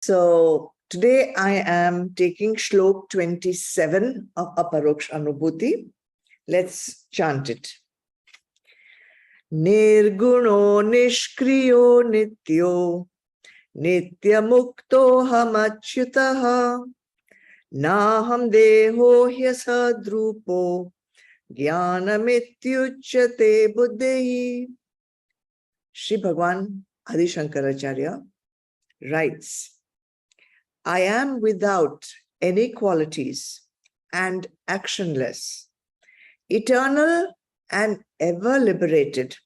So today I am taking Shlok 27 of Aparoksh Anubhuti. Let's chant it. Nirguno nishkriyo nityo nityamukto hamachyutaha naham deho hyasadrupo jnanamityuchyate buddhi. Sri Bhagwan Adi Shankaracharya writes, I am without any qualities and actionless, eternal and ever liberated.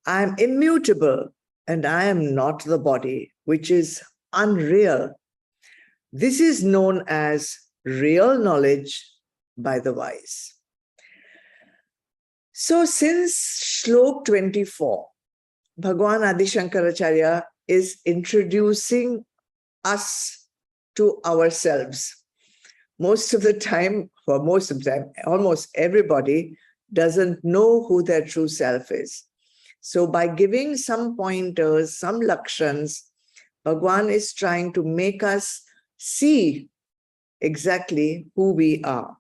I am immutable and I am not the body, which is unreal. This is known as real knowledge by the wise. So since Shlok 24, Bhagwan Adi Shankaracharya is introducing us to ourselves. Most of the time, almost everybody doesn't know who their true self is. So by giving some pointers, some lakshans, Bhagwan is trying to make us see exactly who we are.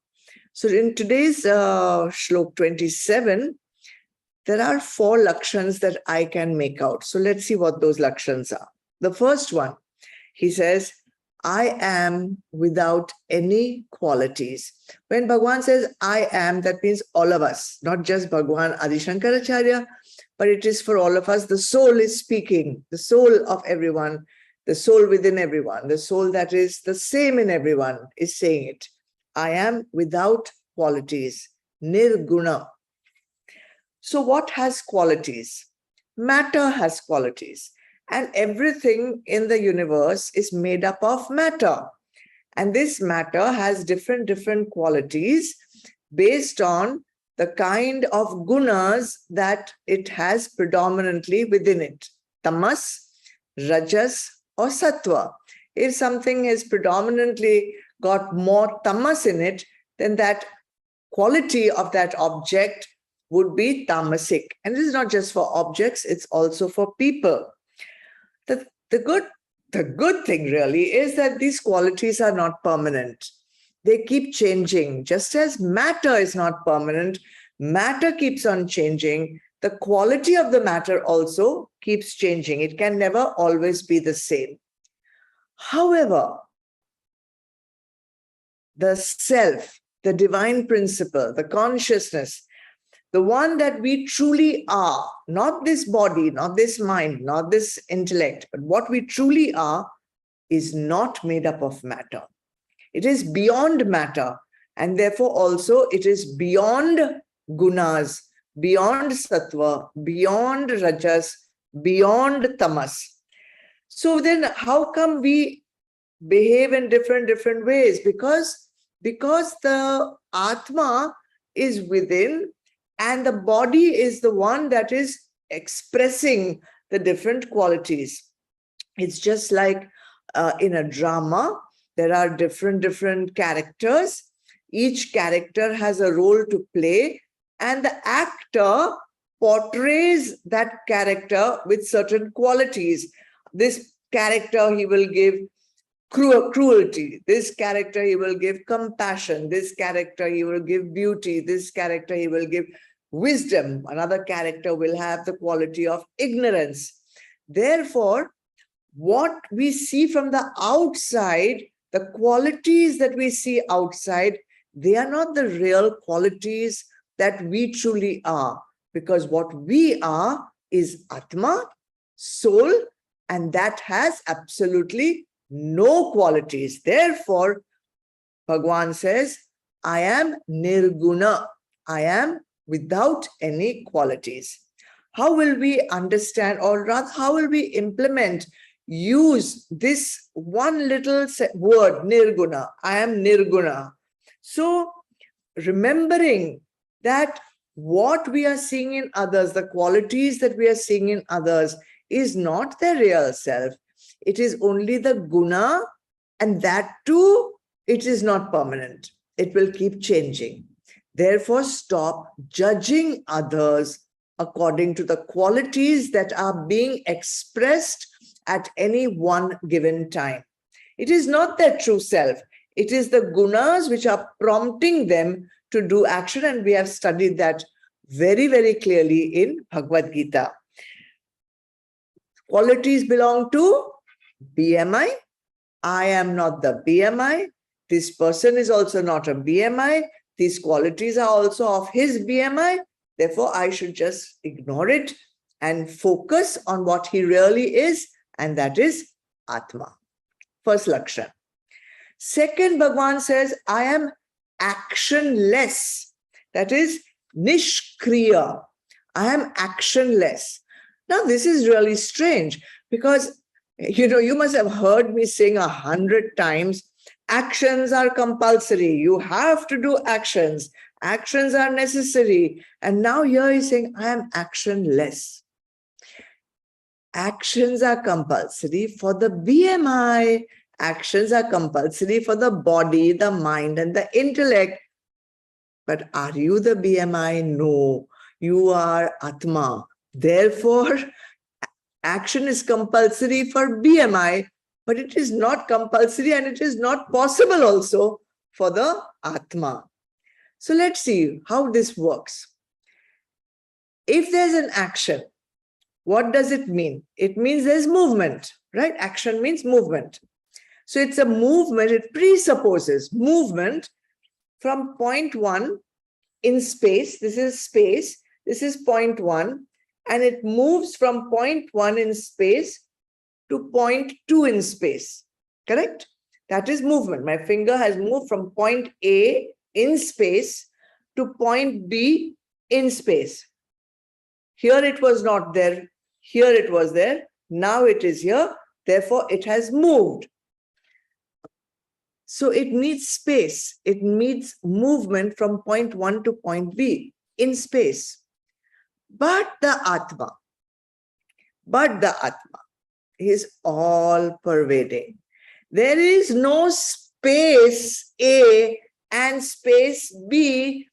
So in today's Shlok 27, there are 4 lakshans that I can make out. So let's see what those lakshans are. The first one, he says, I am without any qualities. When Bhagwan says I am, that means all of us, not just Bhagwan Adi Shankaracharya, but it is for all of us. The soul is speaking, the soul of everyone, the soul within everyone, the soul that is the same in everyone is saying it. I am without qualities, nirguna. So what has qualities? Matter has qualities. And everything in the universe is made up of matter. And this matter has different qualities based on the kind of gunas that it has predominantly within it. Tamas, rajas, or sattva. If something has predominantly got more tamas in it, then that quality of that object would be tamasic. And this is not just for objects, it's also for people. The good thing really is that these qualities are not permanent. They keep changing. Just as matter is not permanent, matter keeps on changing. The quality of the matter also keeps changing. It can never always be the same. However, the self, the divine principle, the consciousness, the one that we truly are, not this body, not this mind, not this intellect, but what we truly are is not made up of matter. It is beyond matter, and therefore also it is beyond gunas, beyond sattva, beyond rajas, beyond tamas. So then how come we behave in different ways? Because the Atma is within, and the body is the one that is expressing the different qualities. It's just like in a drama, there are different characters. Each character has a role to play, and the actor portrays that character with certain qualities. This character, he will give cruelty. This character, he will give compassion. This character, he will give beauty. This character, he will give wisdom. Another character will have the quality of ignorance. Therefore, what we see from the outside, the qualities that we see outside, they are not the real qualities that we truly are, because what we are is Atma, soul, and that has absolutely no qualities. Therefore, Bhagwan says, I am nirguna. I am without any qualities. How will we understand, or rather, how will we use this one little word, nirguna? I am nirguna. So, remembering that what we are seeing in others, the qualities that we are seeing in others, is not their real self. It is only the guna, and that too, it is not permanent. It will keep changing. Therefore, stop judging others according to the qualities that are being expressed at any one given time. It is not their true self. It is the gunas which are prompting them to do action. And we have studied that very, very clearly in Bhagavad Gita. Qualities belong to BMI. I am not the BMI. This person is also not a BMI. These qualities are also of his BMI. Therefore, I should just ignore it and focus on what he really is, and that is Atma. First Lakshan. Second, Bhagavan says, I am actionless. That is Nishkriya. I am actionless. Now, this is really strange because, you must have heard me sing 100 times, actions are compulsory. You have to do actions. Actions are necessary. And now here he's saying, I am actionless. Actions are compulsory for the BMI. Actions are compulsory for the body, the mind, and the intellect. But are you the BMI? No, you are Atma. Therefore, action is compulsory for BMI, but it is not compulsory and it is not possible also for the Atma. So let's see how this works. If there's an action, what does it mean? It means there's movement, right? Action means movement. So it's a movement, it presupposes movement from point 1 in space. This is point 1, and it moves from point 1 in space to point 2 in space, correct? That is movement. My finger has moved from point A in space to point B in space. Here it was not there. Here it was there. Now it is here. Therefore, it has moved. So it needs space. It needs movement from point 1 to point B in space. But the Atma is all pervading. There is no space A and space B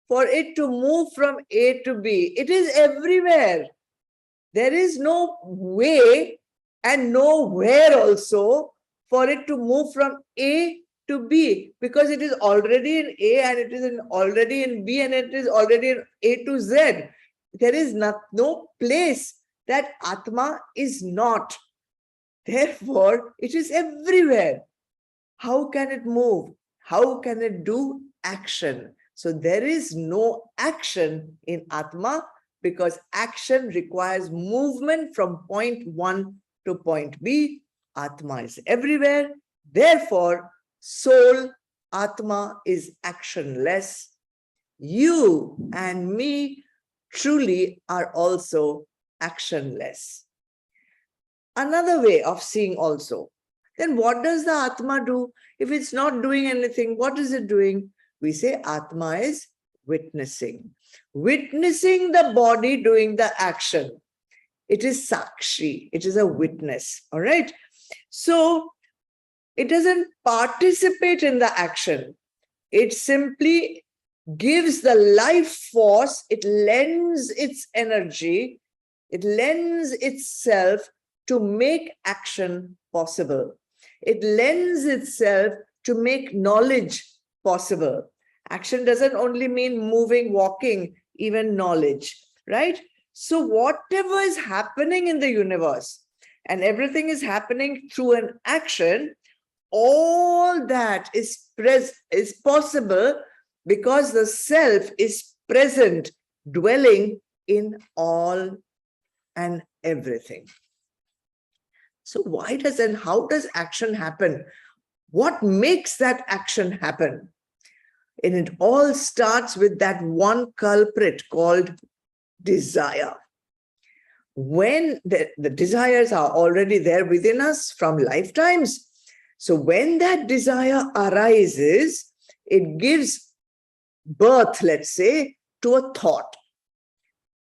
for it to move from A to B. It is everywhere. There is no way and nowhere also for it to move from A to B, because it is already in A and it is already in B and it is already in A to Z. There is no place that Atma is not. Therefore, it is everywhere. How can it move? How can it do action? So there is no action in Atma, because action requires movement from point 1 to point B. Atma is everywhere. Therefore, soul, Atma, is actionless. You and me truly are also actionless. Another way of seeing also, then what does the Atma do? If it's not doing anything, what is it doing? We say Atma is witnessing. Witnessing the body doing the action. It is Sakshi. It is a witness. All right. So it doesn't participate in the action. It simply gives the life force. It lends its energy. It lends itself to make action possible. It lends itself to make knowledge possible. Action doesn't only mean moving, walking, even knowledge, right? So whatever is happening in the universe, and everything is happening through an action, all that is possible because the self is present, dwelling in all and everything. So why does and how does action happen? What makes that action happen? And it all starts with that one culprit called desire. When the desires are already there within us from lifetimes, so when that desire arises, it gives birth, let's say, to a thought.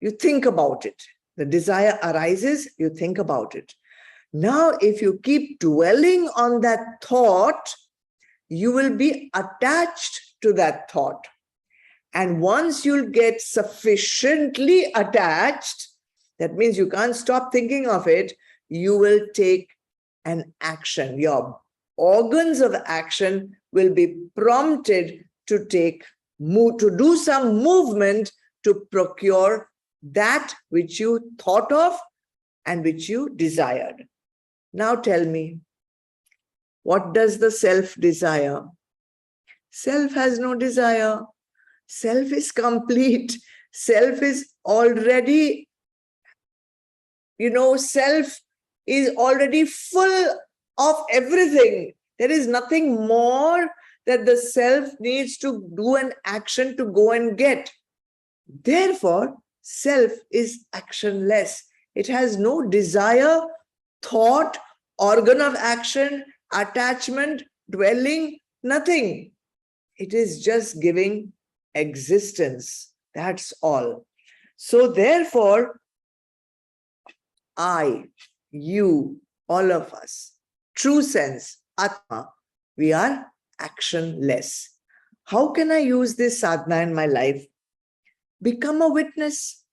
You think about it. The desire arises, you think about it. Now, if you keep dwelling on that thought, you will be attached to that thought. And once you'll get sufficiently attached, that means you can't stop thinking of it, you will take an action. Your organs of action will be prompted to do some movement to procure that which you thought of and which you desired. Now tell me, what does the self desire? Self has no desire. Self is complete. Self is already, self is already full of everything. There is nothing more that the self needs to do an action to go and get. Therefore, self is actionless. It has no desire, thought, organ of action, attachment, dwelling, nothing. It is just giving existence. That's all. So therefore, I, you, all of us, true sense, Atma, we are actionless. How can I use this sadhana in my life? Become a witness.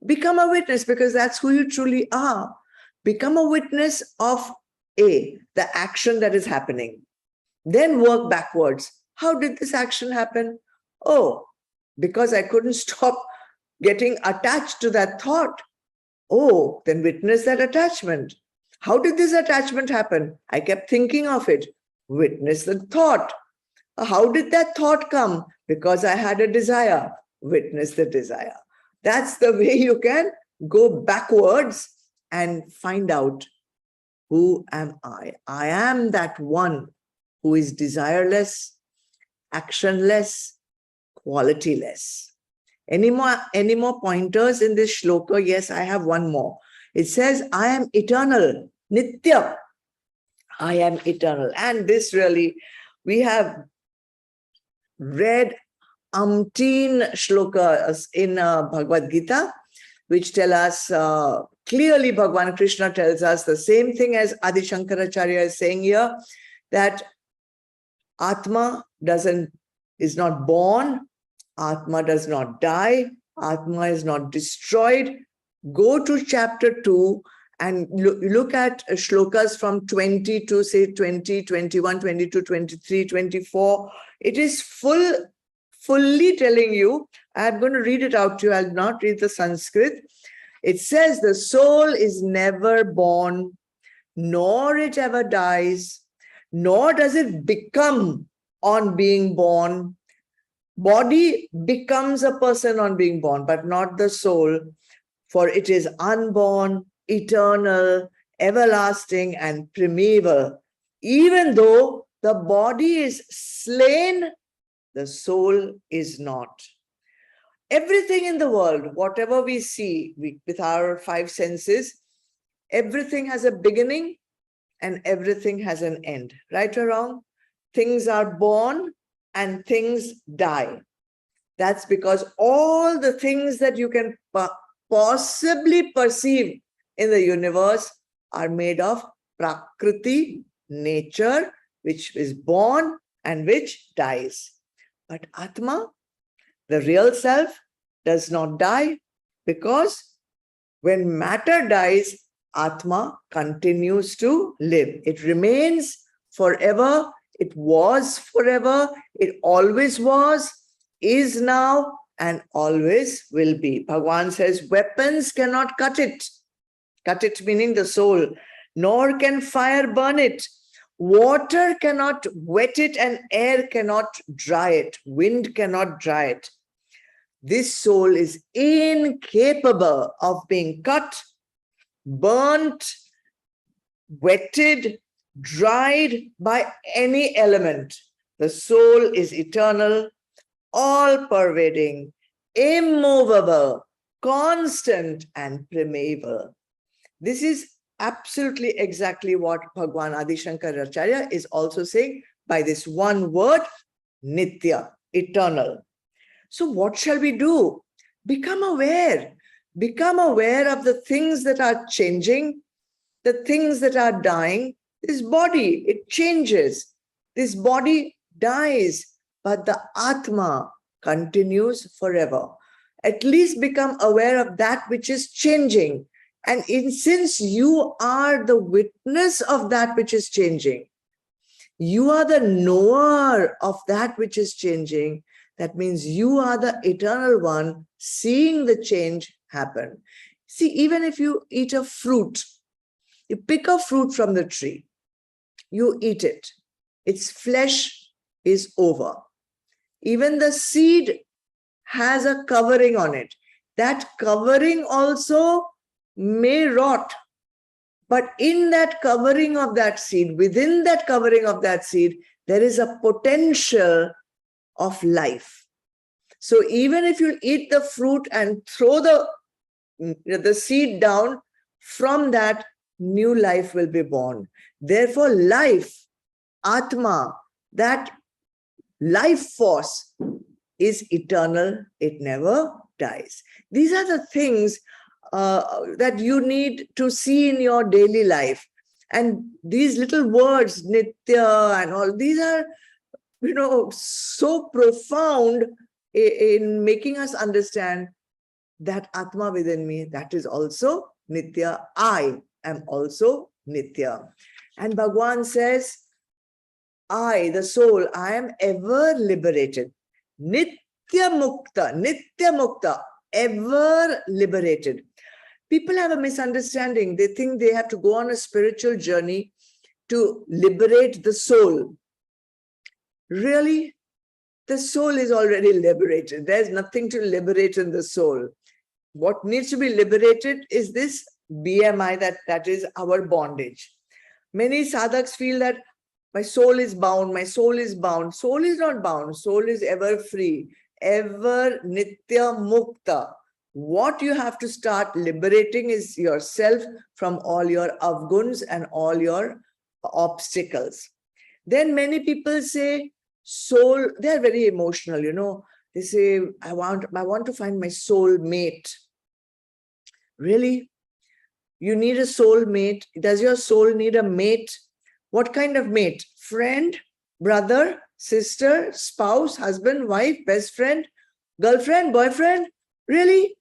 Become a witness, because that's who you truly are. Become a witness of the action that is happening. Then work backwards. How did this action happen? Oh, because I couldn't stop getting attached to that thought. Oh, then witness that attachment. How did this attachment happen? I kept thinking of it. Witness the thought. How did that thought come? Because I had a desire. Witness the desire. That's the way you can go backwards and find out, who am I? I am that one who is desireless, actionless, qualityless. Any more pointers in this shloka? Yes, I have one more. It says, I am eternal, nitya. I am eternal. And this really, we have read umpteen shlokas in Bhagavad Gita, which tell us clearly, Bhagavan Krishna tells us the same thing as Adi Shankaracharya is saying here, that Atma is not born, Atma does not die, Atma is not destroyed. Go to chapter 2 and look at shlokas from 20 to say 20, 21, 22, 23, 24. It is fully telling you. I'm going to read it out to you. I'll not read the Sanskrit. It says the soul is never born, nor it ever dies, nor does it become on being born. Body becomes a person on being born, but not the soul, for it is unborn, eternal, everlasting, and primeval. Even though the body is slain, the soul is not. Everything in the world, whatever we see with our five senses, everything has a beginning and everything has an end. Right or wrong? Things are born and things die. That's because all the things that you can possibly perceive in the universe are made of prakriti, nature, which is born and which dies. But Atma, the real self, does not die, because when matter dies, Atma continues to live. It remains forever. It was forever. It always was, is now, and always will be. Bhagavan says, weapons cannot cut it. Cut it meaning the soul. Nor can fire burn it. Water cannot wet it and air cannot dry it. Wind cannot dry it. This soul is incapable of being cut, burnt, wetted, dried by any element. The soul is eternal, all-pervading, immovable, constant, and primeval. This is absolutely exactly what Bhagavan Adi Shankaracharya is also saying by this one word, nitya, eternal. So what shall we do? Become aware. Become aware of the things that are changing, the things that are dying. This body, it changes. This body dies, but the Atma continues forever. At least become aware of that which is changing. And since you are the witness of that which is changing, you are the knower of that which is changing. That means you are the eternal one seeing the change happen. See, even if you eat a fruit, you pick a fruit from the tree, you eat it, its flesh is over. Even the seed has a covering on it. That covering also may rot. But in that covering of that seed, within that covering of that seed, there is a potential of life. So even if you eat the fruit and throw the seed down, from that new life will be born. Therefore, life, Atma, that life force is eternal. It never dies. These are the things that you need to see in your daily life. And these little words, Nitya and all, these are, so profound in making us understand that Atma within me, that is also Nitya. I am also Nitya. And Bhagwan says, I, the soul, I am ever liberated. Nitya Mukta, ever liberated. People have a misunderstanding. They think they have to go on a spiritual journey to liberate the soul. Really, the soul is already liberated. There's nothing to liberate in the soul. What needs to be liberated is this BMI, that is our bondage. Many sadhaks feel that my soul is bound, my soul is bound. Soul is not bound. Soul is ever free, ever Nitya Mukta. What you have to start liberating is yourself from all your avguns and all your obstacles. Then many people say, soul, they're very emotional, They say, I want to find my soul mate. Really? You need a soul mate? Does your soul need a mate? What kind of mate? Friend, brother, sister, spouse, husband, wife, best friend, girlfriend, boyfriend? Really?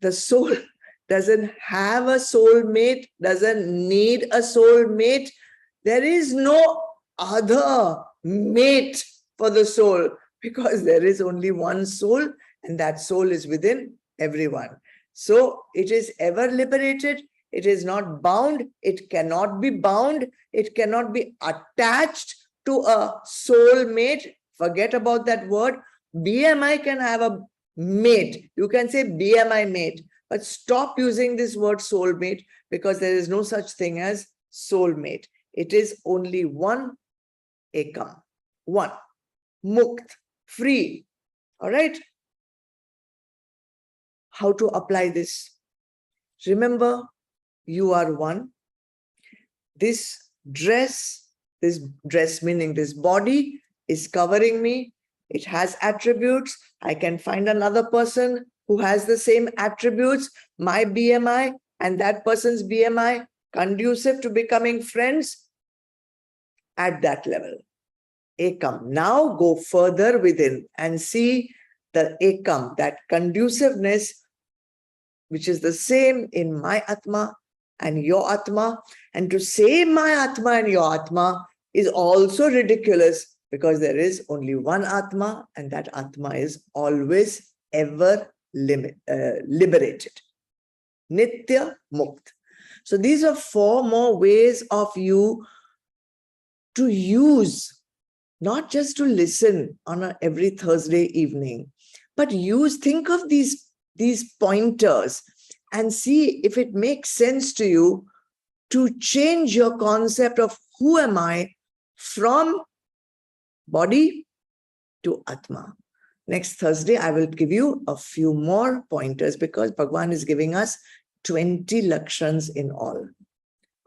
The soul doesn't have a soul mate, doesn't need a soul mate. There is no other mate for the soul, because there is only one soul, and that soul is within everyone. So it is ever liberated. It is not bound. It cannot be bound. It cannot be attached to a soul mate. Forget about that word. BMI can have a mate. You can say BMI mate, but stop using this word soulmate, because there is no such thing as soulmate. It is only one ekam, one, mukt, free. All right. How to apply this? Remember, you are one. This dress meaning this body, is covering me. It has attributes. I can find another person who has the same attributes, my BMI and that person's BMI, conducive to becoming friends at that level. Ekam. Now go further within and see the ekam, that conduciveness, which is the same in my Atma and your Atma. And to say my Atma and your Atma is also ridiculous, because there is only one Atma, and that Atma is always ever liberated. Nitya Mukt. So these are 4 more ways of you to use, not just to listen on every Thursday evening, but think of these pointers and see if it makes sense to you to change your concept of who am I from body to Atma. Next Thursday, I will give you a few more pointers, because Bhagwan is giving us 20 lakshans in all.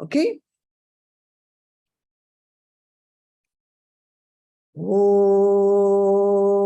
Okay? Oh.